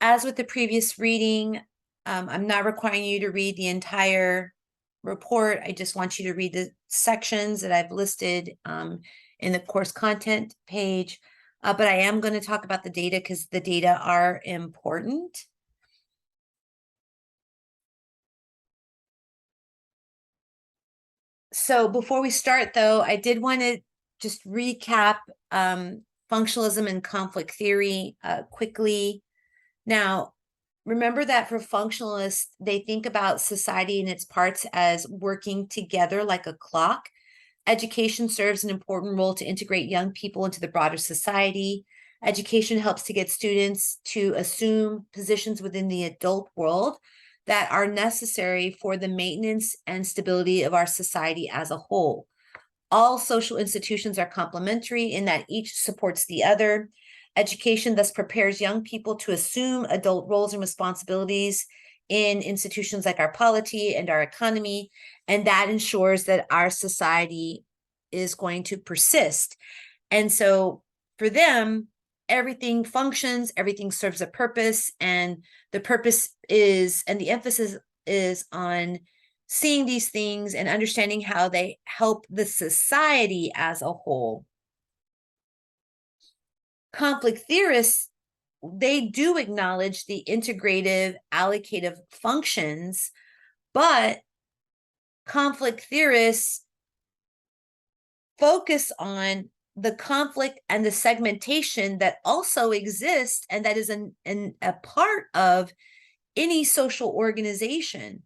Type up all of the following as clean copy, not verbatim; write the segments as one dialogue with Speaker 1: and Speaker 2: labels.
Speaker 1: As with the previous reading, I'm not requiring you to read the entire report. I just want you to read the sections that I've listed in the course content page. But I am going to talk about the data because the data are important. So before we start, though, I did want to just recap functionalism and conflict theory quickly. Now, remember that for functionalists, they think about society and its parts as working together like a clock. Education serves an important role to integrate young people into the broader society. Education helps to get students to assume positions within the adult world that are necessary for the maintenance and stability of our society as a whole. All social institutions are complementary in that each supports the other. Education thus prepares young people to assume adult roles and responsibilities in institutions like our polity and our economy, and that ensures that our society is going to persist. And so for them, everything functions, everything serves a purpose, and the purpose is, and the emphasis is on seeing these things and understanding how they help the society as a whole. Conflict theorists, they do acknowledge the integrative allocative functions, but conflict theorists focus on the conflict and the segmentation that also exist and that is a part of any social organization.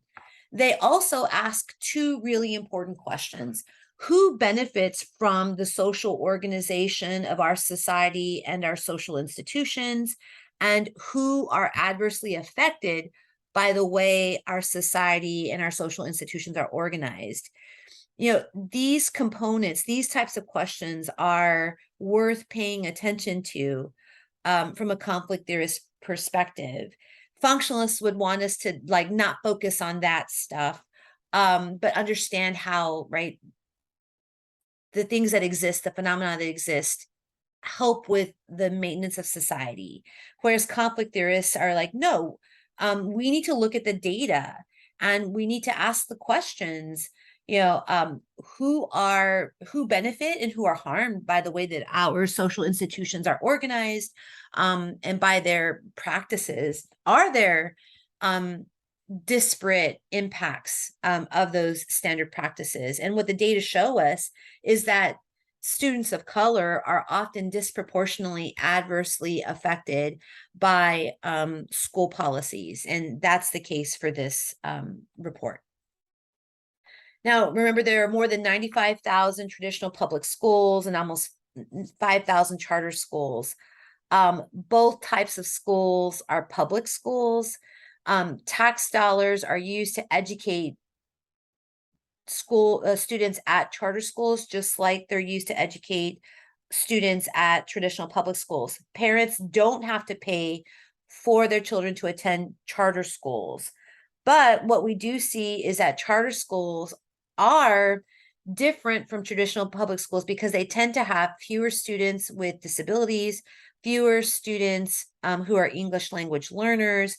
Speaker 1: They also ask two really important questions. Who benefits from the social organization of our society and our social institutions? And who are adversely affected by the way our society and our social institutions are organized? These components, these types of questions are worth paying attention to from a conflict theorist perspective. Functionalists would want us to not focus on that stuff, but understand how, right, the things that exist, the phenomena that exist, help with the maintenance of society. Whereas conflict theorists are like, no, we need to look at the data and we need to ask the questions, who benefit and who are harmed by the way that our social institutions are organized, and by their practices. Are there disparate impacts of those standard practices? And what the data show us is that students of color are often disproportionately adversely affected by school policies. And that's the case for this report. Now, remember, there are more than 95,000 traditional public schools and almost 5,000 charter schools. Both types of schools are public schools. Tax dollars are used to educate students at charter schools, just like they're used to educate students at traditional public schools. Parents don't have to pay for their children to attend charter schools. But what we do see is that charter schools are different from traditional public schools because they tend to have fewer students with disabilities, fewer students who are English language learners.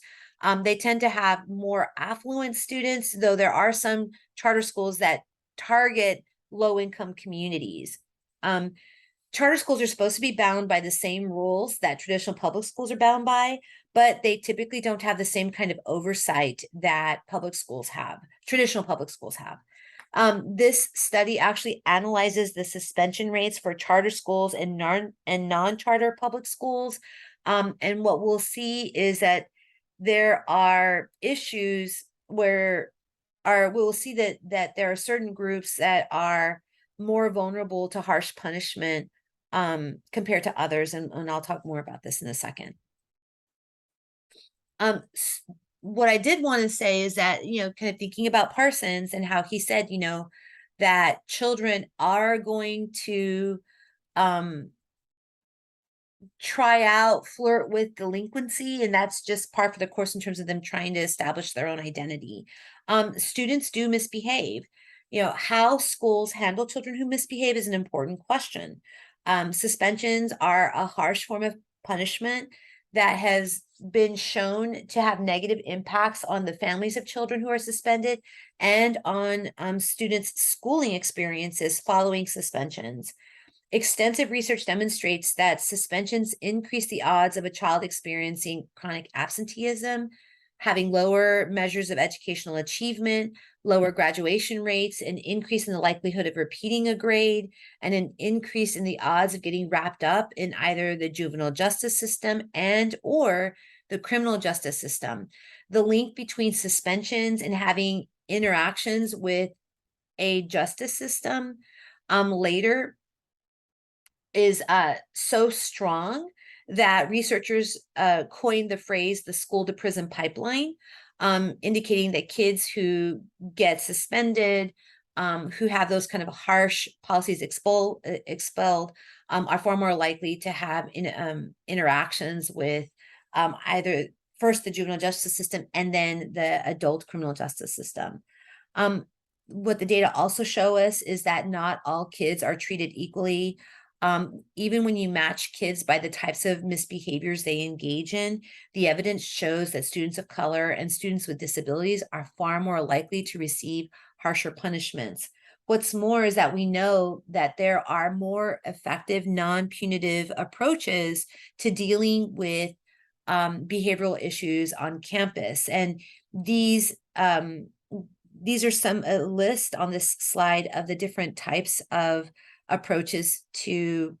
Speaker 1: They tend to have more affluent students, though there are some charter schools that target low-income communities. Charter schools are supposed to be bound by the same rules that traditional public schools are bound by, but they typically don't have the same kind of oversight that traditional public schools have. This study actually analyzes the suspension rates for charter schools and non-charter public schools. And what we'll see is that there are issues we'll see that there are certain groups that are more vulnerable to harsh punishment compared to others. And I'll talk more about this in a second. What I did want to say is that, kind of thinking about Parsons and how he said, that children are going to flirt with delinquency, and that's just par for the course in terms of them trying to establish their own identity. Students do misbehave. How schools handle children who misbehave is an important question. Suspensions are a harsh form of punishment that has been shown to have negative impacts on the families of children who are suspended and on students' schooling experiences following suspensions. Extensive research demonstrates that suspensions increase the odds of a child experiencing chronic absenteeism, having lower measures of educational achievement, lower graduation rates, an increase in the likelihood of repeating a grade, and an increase in the odds of getting wrapped up in either the juvenile justice system and or the criminal justice system. The link between suspensions and having interactions with a justice system later is so strong that researchers coined the phrase the school to prison pipeline, indicating that kids who get suspended, who have those kind of harsh policies expelled, are far more likely to have interactions with either first the juvenile justice system and then the adult criminal justice system. What the data also show us is that not all kids are treated equally. Even when you match kids by the types of misbehaviors they engage in, the evidence shows that students of color and students with disabilities are far more likely to receive harsher punishments. What's more is that we know that there are more effective non-punitive approaches to dealing with behavioral issues on campus. And these are some list on this slide of the different types of approaches to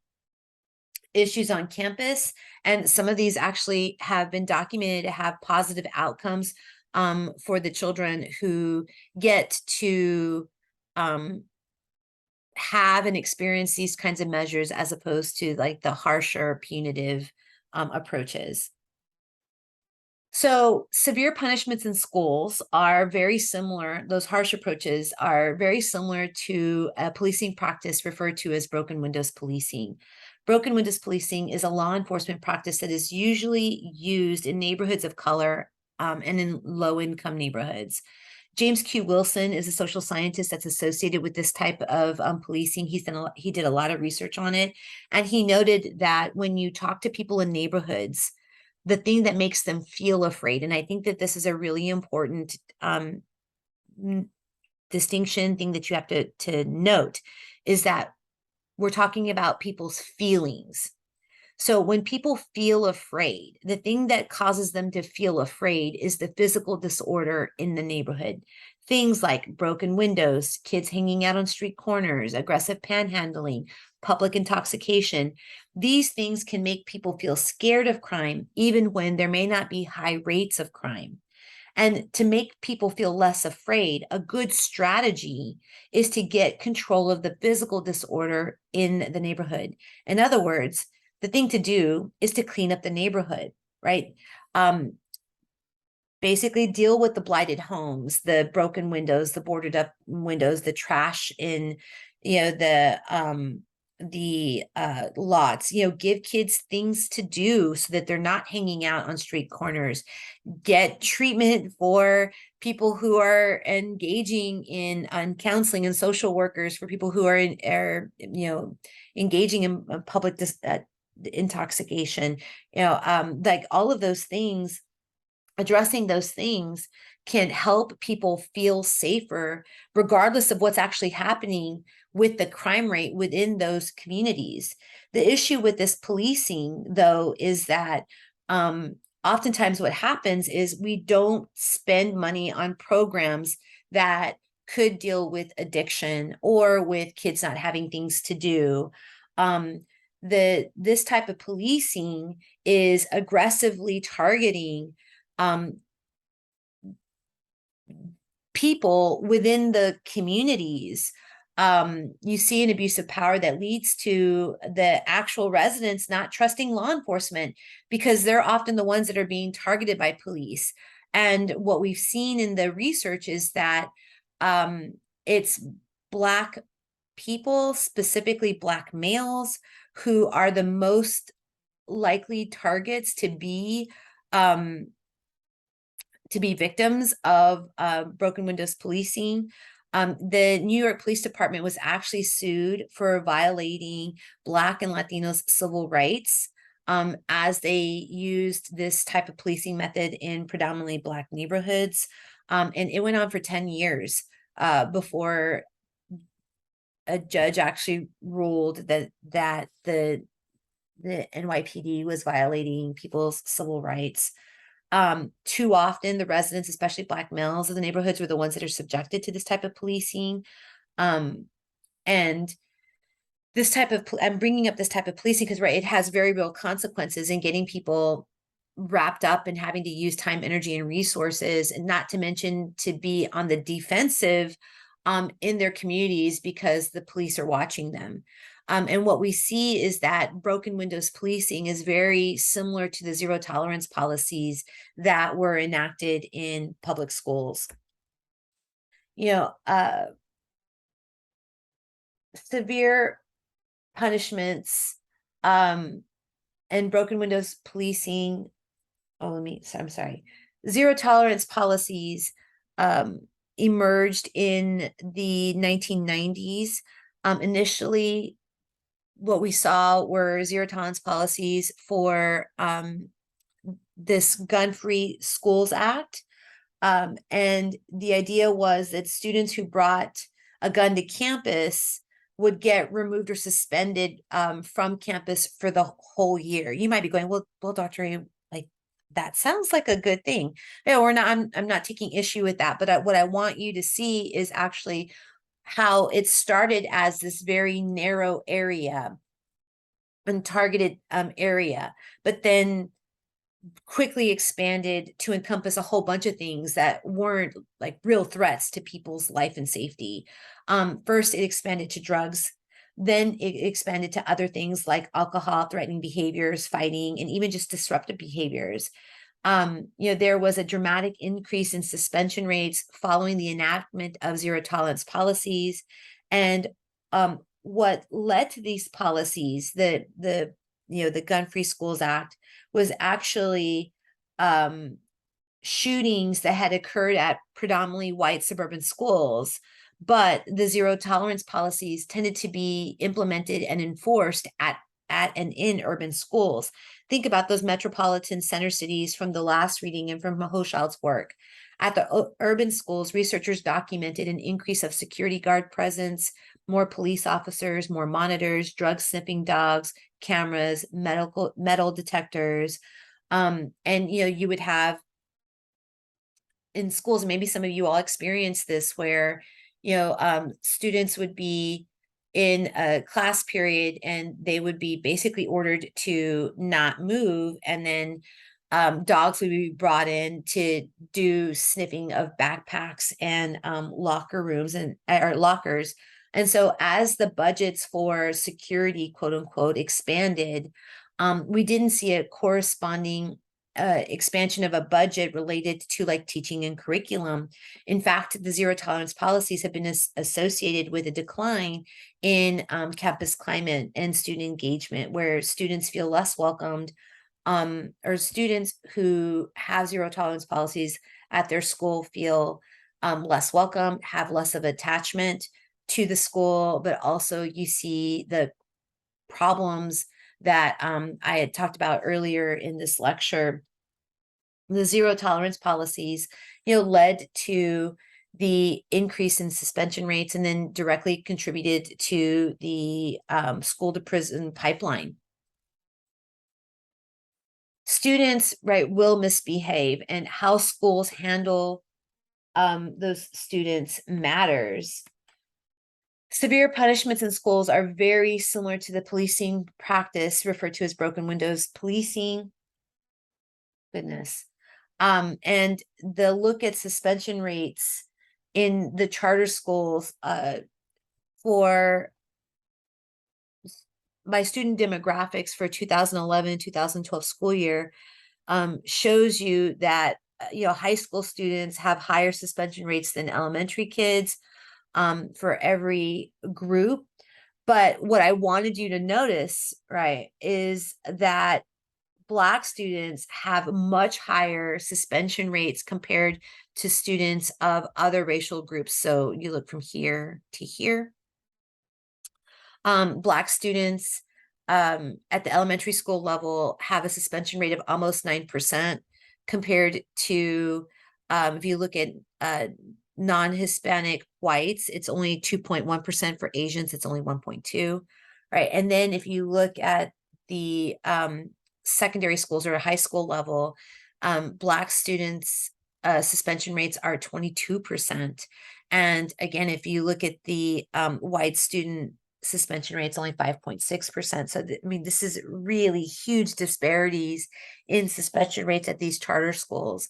Speaker 1: issues on campus. And some of these actually have been documented to have positive outcomes for the children who get to have and experience these kinds of measures as opposed to like the harsher punitive approaches. So severe punishments in schools are very similar. Those harsh approaches are very similar to a policing practice referred to as broken windows policing. Broken windows policing is a law enforcement practice that is usually used in neighborhoods of color and in low-income neighborhoods. James Q. Wilson is a social scientist that's associated with this type of policing. He did a lot of research on it, and he noted that when you talk to people in neighborhoods, the thing that makes them feel afraid, and I think that this is a really important distinction thing that you have to note, is that we're talking about people's feelings. So when people feel afraid, the thing that causes them to feel afraid is the physical disorder in the neighborhood. Things like broken windows, kids hanging out on street corners, aggressive panhandling, public intoxication. These things can make people feel scared of crime, even when there may not be high rates of crime. And to make people feel less afraid, a good strategy is to get control of the physical disorder in the neighborhood. In other words, the thing to do is to clean up the neighborhood, right? Basically deal with the blighted homes, the broken windows, the boarded up windows, the trash in, the lots, give kids things to do so that they're not hanging out on street corners. Get treatment for people who are engaging in counseling, and social workers for people who are engaging in public intoxication, like all of those things. Addressing those things can help people feel safer, regardless of what's actually happening with the crime rate within those communities. The issue with this policing, though, is that oftentimes what happens is we don't spend money on programs that could deal with addiction or with kids not having things to do. This type of policing is aggressively targeting people within the communities. You see an abuse of power that leads to the actual residents not trusting law enforcement because they're often the ones that are being targeted by police. And what we've seen in the research is that it's Black people, specifically Black males, who are the most likely targets to be victims of broken windows policing. The New York Police Department was actually sued for violating Black and Latinos civil rights as they used this type of policing method in predominantly Black neighborhoods. And it went on for 10 years before a judge actually ruled that the NYPD was violating people's civil rights. Too often, the residents, especially Black males of the neighborhoods, were the ones that are subjected to this type of policing. And this type of, I'm bringing up this type of policing because, right, it has very real consequences in getting people wrapped up in having to use time, energy, and resources, and not to mention to be on the defensive in their communities because the police are watching them. And what we see is that broken windows policing is very similar to the zero tolerance policies that were enacted in public schools. You know, severe punishments and broken windows policing. I'm sorry. Zero tolerance policies emerged in the 1990s. Initially, what we saw were zero tolerance policies for this Gun-Free Schools Act. And the idea was that students who brought a gun to campus would get removed or suspended from campus for the whole year. You might be going, well, Dr. like that sounds like a good thing. No, we're not. I'm not taking issue with that. But what I want you to see is actually how it started as this very narrow area and targeted area, but then quickly expanded to encompass a whole bunch of things that weren't like real threats to people's life and safety. First, it expanded to drugs. Then it expanded to other things like alcohol, threatening behaviors, fighting, and even just disruptive behaviors. There was a dramatic increase in suspension rates following the enactment of zero tolerance policies. And what led to these policies, the Gun-Free Schools Act, was actually shootings that had occurred at predominantly white suburban schools, but the zero tolerance policies tended to be implemented and enforced at and in urban schools. Think about those metropolitan center cities from the last reading and from Hochschild's work. At the urban schools, researchers documented an increase of security guard presence, more police officers, more monitors, drug sniffing dogs, cameras, metal detectors. And you would have in schools, maybe some of you all experienced this, where students would be in a class period and they would be basically ordered to not move, and then dogs would be brought in to do sniffing of backpacks and locker rooms or lockers. And so as the budgets for security, quote unquote, expanded, we didn't see a corresponding expansion of a budget related to like teaching and curriculum. In fact, the zero tolerance policies have been associated with a decline in campus climate and student engagement, where students feel less welcomed, or students who have zero tolerance policies at their school feel less welcome, have less of attachment to the school, but also you see the problems that I had talked about earlier in this lecture. The zero tolerance policies, led to the increase in suspension rates and then directly contributed to the school to prison pipeline. Students, right, will misbehave, and how schools handle those students matters. Severe punishments in schools are very similar to the policing practice referred to as broken windows policing. Goodness. And the look at suspension rates in the charter schools for my student demographics for 2011-2012 school year shows you that high school students have higher suspension rates than elementary kids for every group. But what I wanted you to notice, right, is that Black students have much higher suspension rates compared to students of other racial groups. So you look from here to here. Black students at the elementary school level have a suspension rate of almost 9% compared to, if you look at non-Hispanic whites, it's only 2.1%. For Asians, it's only 1.2%. Right. And then if you look at the secondary schools or high school level, Black students suspension rates are 22%. And again, if you look at the white student suspension rates, only 5.6%. So I mean, this is really huge disparities in suspension rates at these charter schools.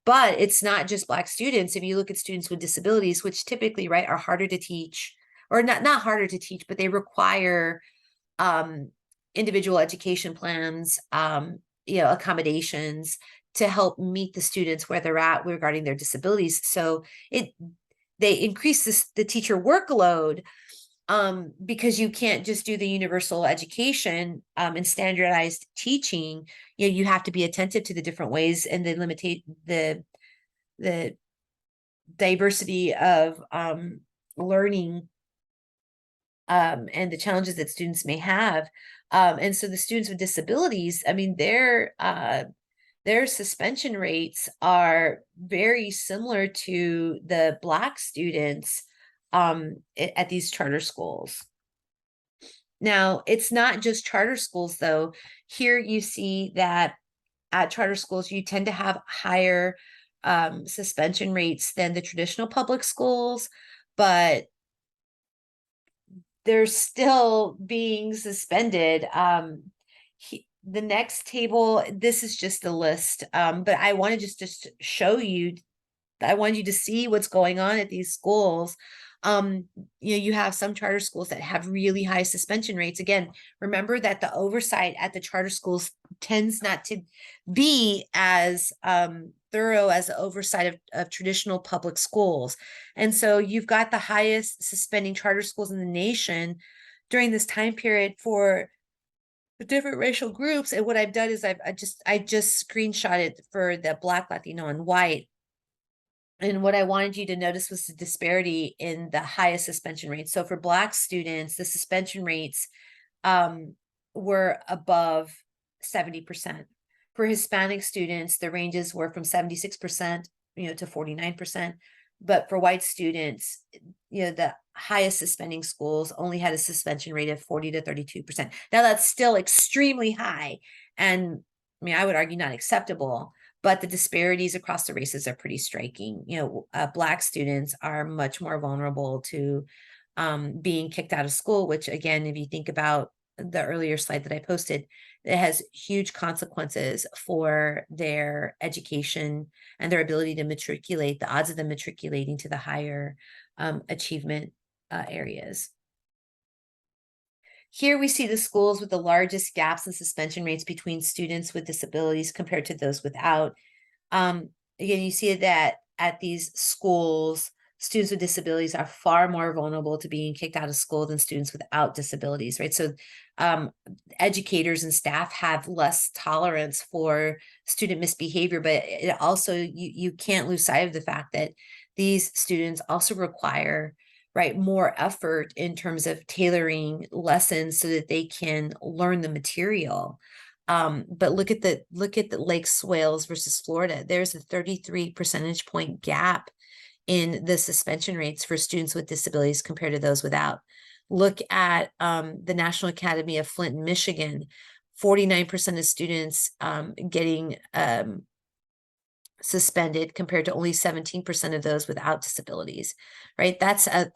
Speaker 1: But it's not just Black students. If you look at students with disabilities, which typically, right, are harder to teach, or not harder to teach, but they require individual education plans, accommodations to help meet the students where they're at regarding their disabilities. So they increase the teacher workload, because you can't just do the universal education and standardized teaching. You have to be attentive to the different ways and the diversity of learning and the challenges that students may have. And so the students with disabilities, I mean, their suspension rates are very similar to the Black students at these charter schools. Now, it's not just charter schools, though. Here you see that at charter schools, you tend to have higher suspension rates than the traditional public schools, but they're still being suspended. The next table, this is just a list, but I wanted just to show you, I wanted you to see what's going on at these schools. You have some charter schools that have really high suspension rates. Again, remember that the oversight at the charter schools tends not to be as thorough as the oversight of traditional public schools. And so you've got the highest suspending charter schools in the nation during this time period for the different racial groups. And what I've done is I just screenshotted for the Black, Latino, and white. And what I wanted you to notice was the disparity in the highest suspension rates. So for Black students, the suspension rates were above 70%. For Hispanic students, the ranges were from 76%, to 49%. But for white students, the highest suspending schools only had a suspension rate of 40 to 32%. Now that's still extremely high, and I mean, I would argue not acceptable, but the disparities across the races are pretty striking. Black students are much more vulnerable to being kicked out of school, which again, if you think about the earlier slide that I posted, it has huge consequences for their education and their ability to matriculate, the odds of them matriculating to the higher achievement areas. Here we see the schools with the largest gaps in suspension rates between students with disabilities compared to those without. Again, you see that at these schools, students with disabilities are far more vulnerable to being kicked out of school than students without disabilities, right? So educators and staff have less tolerance for student misbehavior, but it also, you can't lose sight of the fact that these students also require, right, more effort in terms of tailoring lessons so that they can learn the material. But look at the Lake Swales versus Florida. There's a 33 percentage point gap in the suspension rates for students with disabilities compared to those without. Look at the National Academy of Flint, Michigan, 49% of students getting suspended compared to only 17% of those without disabilities, right? That's a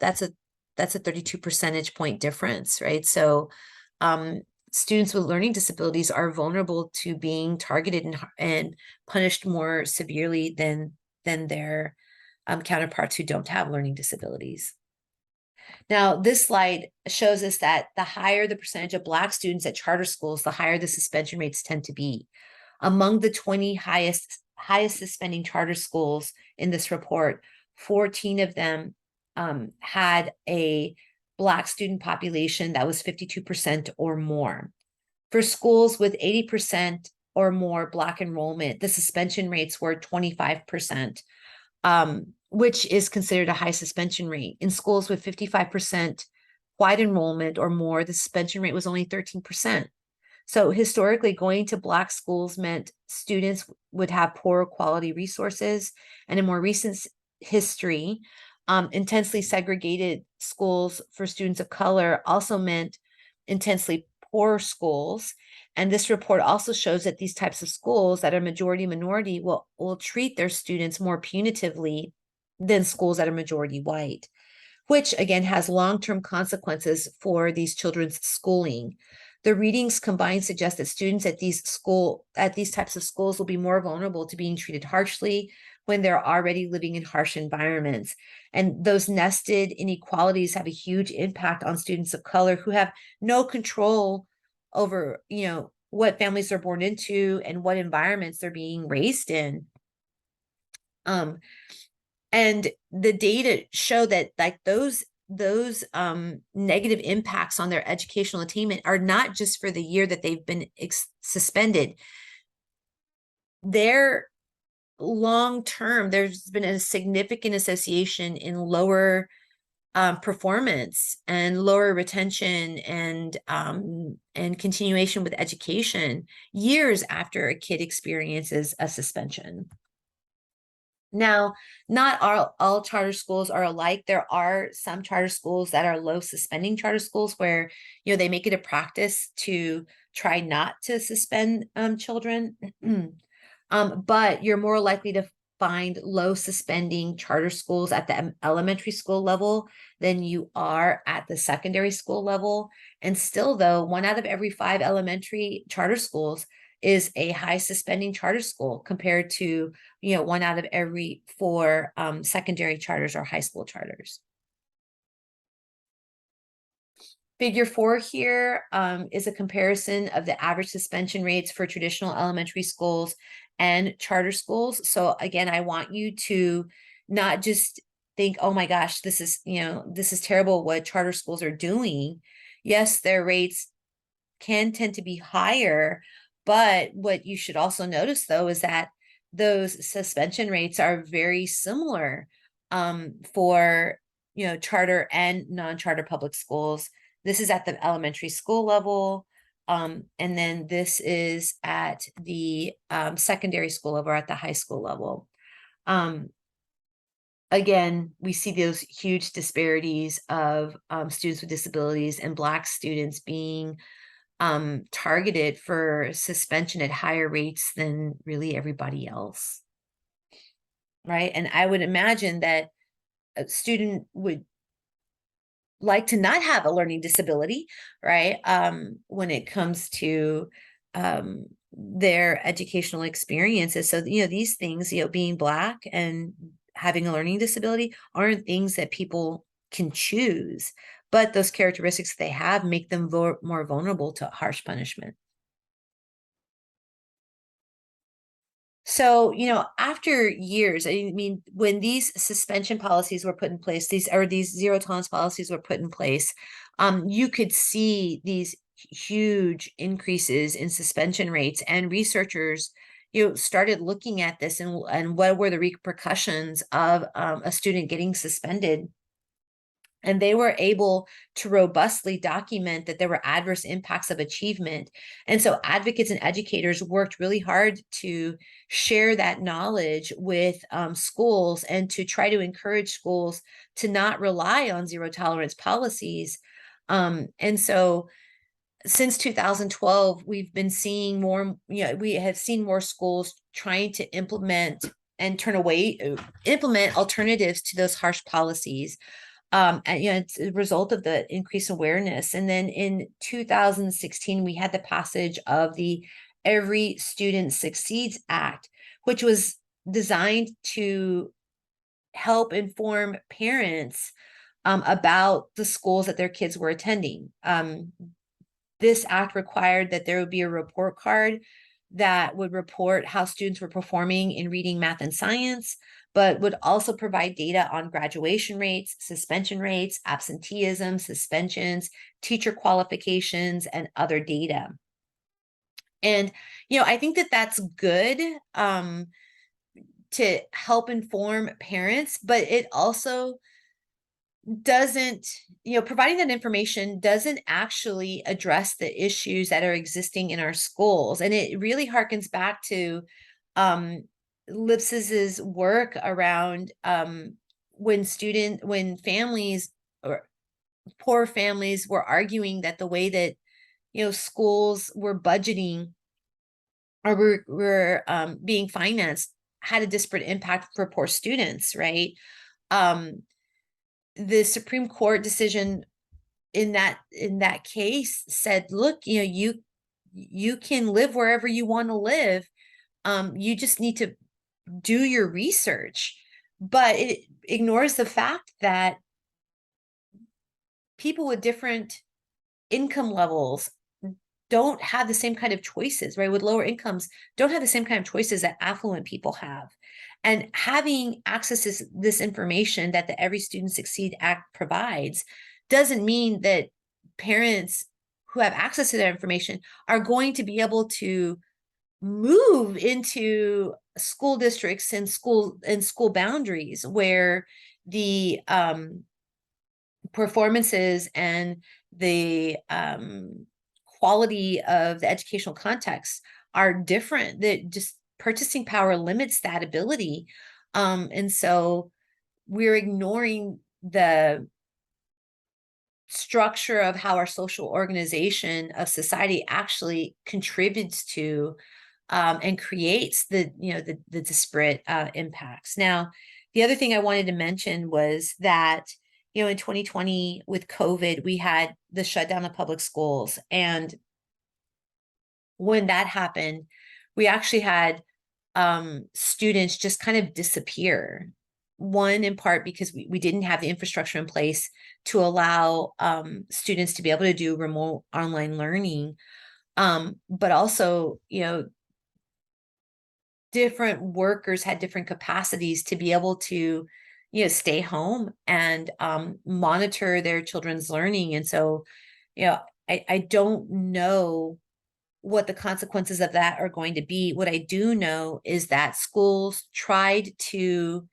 Speaker 1: 32 percentage point difference, right? So students with learning disabilities are vulnerable to being targeted and punished more severely than their counterparts who don't have learning disabilities. Now, this slide shows us that the higher the percentage of Black students at charter schools, the higher the suspension rates tend to be. Among the 20 highest suspending charter schools in this report, 14 of them had a Black student population that was 52% or more. For schools with 80% or more Black enrollment, the suspension rates were 25%, which is considered a high suspension rate. In schools with 55% white enrollment or more, the suspension rate was only 13%. So historically, going to Black schools meant students would have poor quality resources. And in more recent history, intensely segregated schools for students of color also meant intensely poor schools. And this report also shows that these types of schools that are majority minority will treat their students more punitively than schools that are majority white, which again has long-term consequences for these children's schooling. The readings combined suggest that students at these types of schools will be more vulnerable to being treated harshly when they're already living in harsh environments. And those nested inequalities have a huge impact on students of color who have no control over, what families they're born into and what environments they're being raised in. And the data show that like those negative impacts on their educational attainment are not just for the year that they've been suspended. They're long term. There's been a significant association in lower performance and lower retention and continuation with education years after a kid experiences a suspension. Now, not all charter schools are alike. There are some charter schools that are low suspending charter schools where, they make it a practice to try not to suspend children. But you're more likely to find low suspending charter schools at the elementary school level than you are at the secondary school level. And still, though, 1 out of every 5 elementary charter schools is a high suspending charter school compared to 1 out of every 4 secondary charters or high school charters. Figure 4 here is a comparison of the average suspension rates for traditional elementary schools and charter schools. So again, I want you to not just think, oh my gosh, this is terrible what charter schools are doing. Yes, their rates can tend to be higher, but what you should also notice though is that those suspension rates are very similar for charter and non-charter public schools. This is at the elementary school level, and then this is at the secondary school level or at the high school level. Again, we see those huge disparities of students with disabilities and Black students being targeted for suspension at higher rates than really everybody else. Right. And I would imagine that a student would like to not have a learning disability, right? When it comes to their educational experiences. So, these things, being Black and having a learning disability aren't things that people can choose, but those characteristics they have make them more vulnerable to harsh punishment. So, after years, I mean, when these suspension policies were put in place, these zero tolerance policies were put in place, you could see these huge increases in suspension rates, and researchers, started looking at this and what were the repercussions of a student getting suspended. And they were able to robustly document that there were adverse impacts of achievement. And so advocates and educators worked really hard to share that knowledge with schools and to try to encourage schools to not rely on zero tolerance policies. And so since 2012, we've been seeing more, we have seen more schools trying to implement alternatives to those harsh policies. And, it's a result of the increased awareness. And then in 2016, we had the passage of the Every Student Succeeds Act, which was designed to help inform parents about the schools that their kids were attending. This act required that there would be a report card that would report how students were performing in reading, math, and science, but would also provide data on graduation rates, suspension rates, absenteeism, suspensions, teacher qualifications, and other data. And, I think that that's good to help inform parents, but it also doesn't, providing that information doesn't actually address the issues that are existing in our schools. And it really harkens back to Lipsis's work around when families or poor families were arguing that the way that schools were budgeting or were being financed had a disparate impact for poor students, right? The Supreme Court decision in that case said, look, you can live wherever you want to live. You just need to do your research. But it ignores the fact that people with different income levels don't have the same kind of choices, right? With lower incomes, don't have the same kind of choices that affluent people have. And having access to this information that the Every Student Succeed Act provides doesn't mean that parents who have access to that information are going to be able to move into school districts and school boundaries where the performances and the quality of the educational context are different. That just purchasing power limits that ability. And so we're ignoring the structure of how our social organization of society actually contributes to and creates the disparate impacts. Now, the other thing I wanted to mention was that in 2020 with COVID, we had the shutdown of public schools. And when that happened, we actually had students just kind of disappear. One, in part because we didn't have the infrastructure in place to allow students to be able to do remote online learning. But also, different workers had different capacities to be able to stay home and monitor their children's learning. And so I don't know what the consequences of that are going to be. What I do know is that schools tried to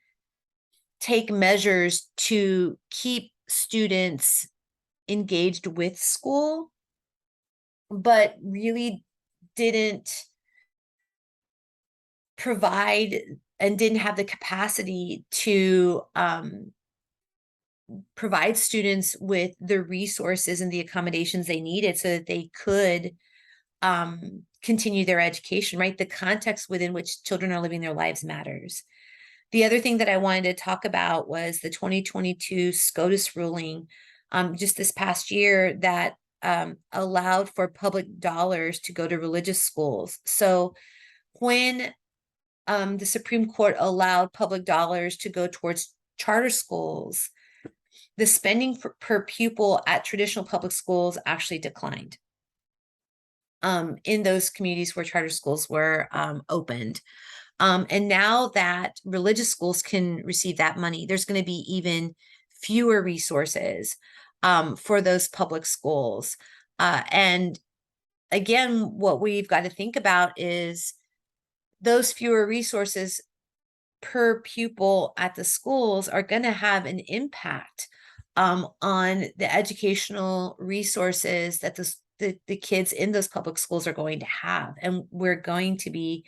Speaker 1: take measures to keep students engaged with school, but really didn't provide and didn't have the capacity to provide students with the resources and the accommodations they needed so that they could continue their education, right? The context within which children are living their lives matters. The other thing that I wanted to talk about was the 2022 SCOTUS ruling just this past year that allowed for public dollars to go to religious schools. So when the Supreme Court allowed public dollars to go towards charter schools, the spending per pupil at traditional public schools actually declined in those communities where charter schools were opened. And now that religious schools can receive that money, there's going to be even fewer resources for those public schools. And again, what we've got to think about is those fewer resources per pupil at the schools are going to have an impact on the educational resources that the kids in those public schools are going to have. And we're going to be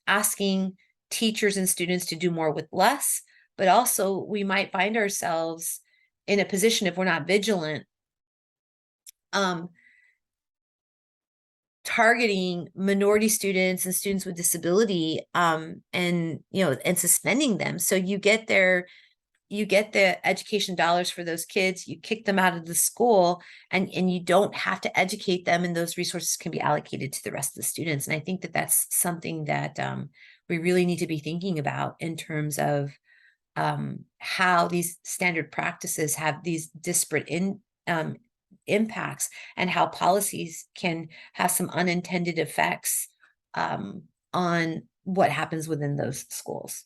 Speaker 1: asking teachers and students to do more with less, but also we might find ourselves in a position, if we're not vigilant, targeting minority students and students with disability and suspending them. So you get the education dollars for those kids, you kick them out of the school, and you don't have to educate them, and those resources can be allocated to the rest of the students. And I think that that's something that we really need to be thinking about in terms of how these standard practices have these disparate impacts, and how policies can have some unintended effects on what happens within those schools.